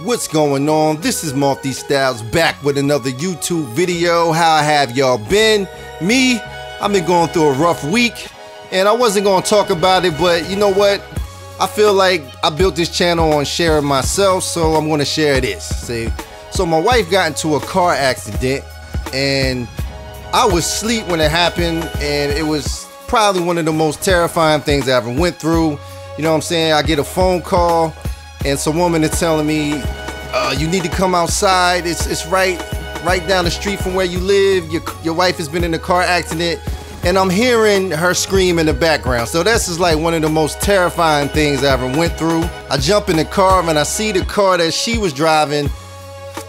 What's going on? This is Multi Styles back with another YouTube video. How have y'all been? Me, I've been going through a rough week and I wasn't going to talk about it, but you know what? I feel like I built this channel on sharing myself, so I'm going to share this. See, so my wife got into a car accident and I was asleep when it happened, and it was probably one of the most terrifying things I ever went through. You know what I'm saying? I get a phone call and some woman is telling me, you need to come outside. It's right down the street from where you live. Your wife has been in a car accident. And I'm hearing her scream in the background. So this is like one of the most terrifying things I ever went through. I jump in the car and I see the car that she was driving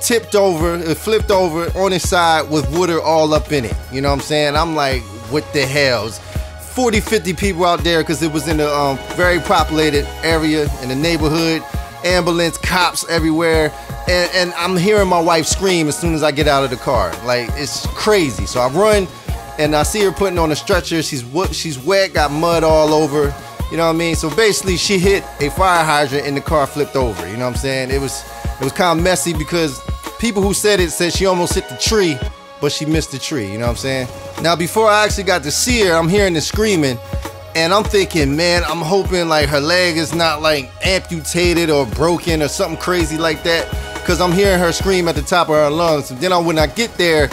tipped over, it flipped over on its side with water all up in it. You know what I'm saying? I'm like, what the hell? 40, 50 people out there because it was in a very populated area in the neighborhood. Ambulance, cops everywhere, and I'm hearing my wife scream as soon as I get out of the car. Like, it's crazy. So I run and I see her putting on a stretcher. She's wet, got mud all over. You know what I mean? So basically she hit a fire hydrant and the car flipped over. You know what I'm saying? It was kind of messy because people who said she almost hit the tree, but she missed the tree. You know what I'm saying? Now, before I actually got to see her, I'm hearing the screaming. And I'm thinking, man, I'm hoping like her leg is not like amputated or broken or something crazy like that, because I'm hearing her scream at the top of her lungs. And then when I get there,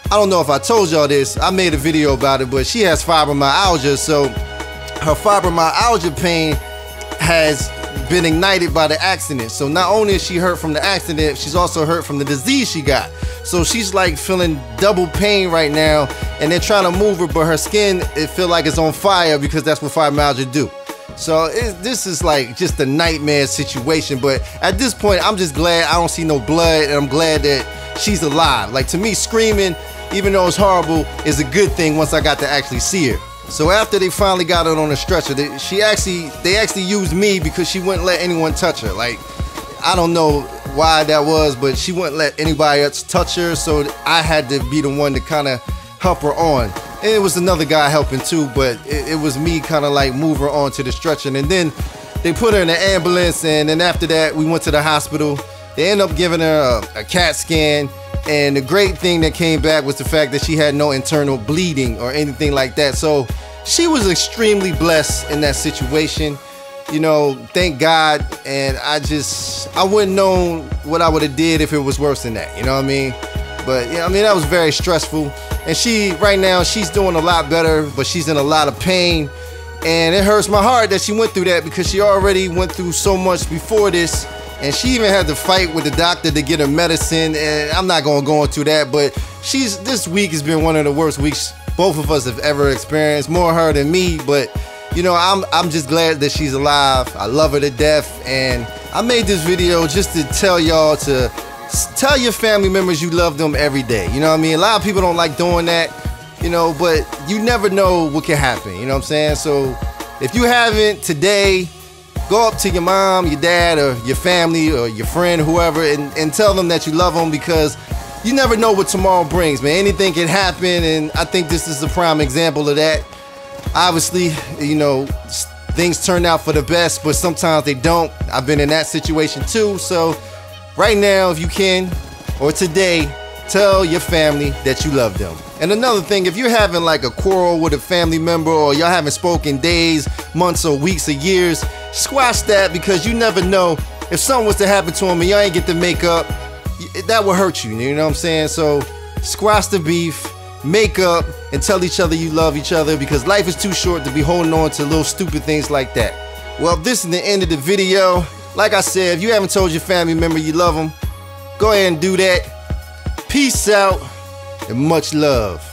I don't know if I told y'all this, I made a video about it, but she has fibromyalgia. So her fibromyalgia pain has been ignited by the accident. So not only is she hurt from the accident, she's also hurt from the disease she got. So she's like feeling double pain right now, and they're trying to move her, but her skin, it feel like it's on fire because that's what fibromyalgia do. So this is like just a nightmare situation. But at this point, I'm just glad I don't see no blood, and I'm glad that she's alive. Like, to me, screaming, even though it's horrible, is a good thing once I got to actually see her. So after they finally got her on a stretcher, they actually used me because she wouldn't let anyone touch her. Like, I don't know why that was, but she wouldn't let anybody else touch her, so I had to be the one to kind of help her on. And it was another guy helping too, but it was me kind of like move her onto the stretcher. And then they put her in the ambulance, and then after that we went to the hospital. They ended up giving her a CAT scan, and the great thing that came back was the fact that she had no internal bleeding or anything like that. So she was extremely blessed in that situation. You know, thank God. And I wouldn't know what I would have did if it was worse than that. You know what I mean? But yeah, I mean, that was very stressful. And right now, she's doing a lot better, but she's in a lot of pain. And it hurts my heart that she went through that, because she already went through so much before this. And she even had to fight with the doctor to get her medicine. And I'm not going to go into that, but this week has been one of the worst weeks both of us have ever experienced. More her than me, but you know, I'm just glad that she's alive. I love her to death, and I made this video just to tell y'all to tell your family members you love them every day. You know what I mean? A lot of people don't like doing that, you know, but you never know what can happen. You know what I'm saying? So if you haven't today, go up to your mom, your dad, or your family, or your friend, whoever, and tell them that you love them, because you never know what tomorrow brings, man. Anything can happen, and I think this is a prime example of that. Obviously, you know, things turn out for the best, but sometimes they don't. I've been in that situation too. So right now, if you can, or today, tell your family that you love them. And another thing, if you're having like a quarrel with a family member, or y'all haven't spoken days, months, or weeks, or years, squash that, because you never know if something was to happen to them and y'all ain't get to make up, that will hurt you. You know what I'm saying? So squash the beef, make up, and tell each other you love each other, because life is too short to be holding on to little stupid things like that. Well, this is the end of the video. Like I said, if you haven't told your family member you love them, go ahead and do that. Peace out and much love.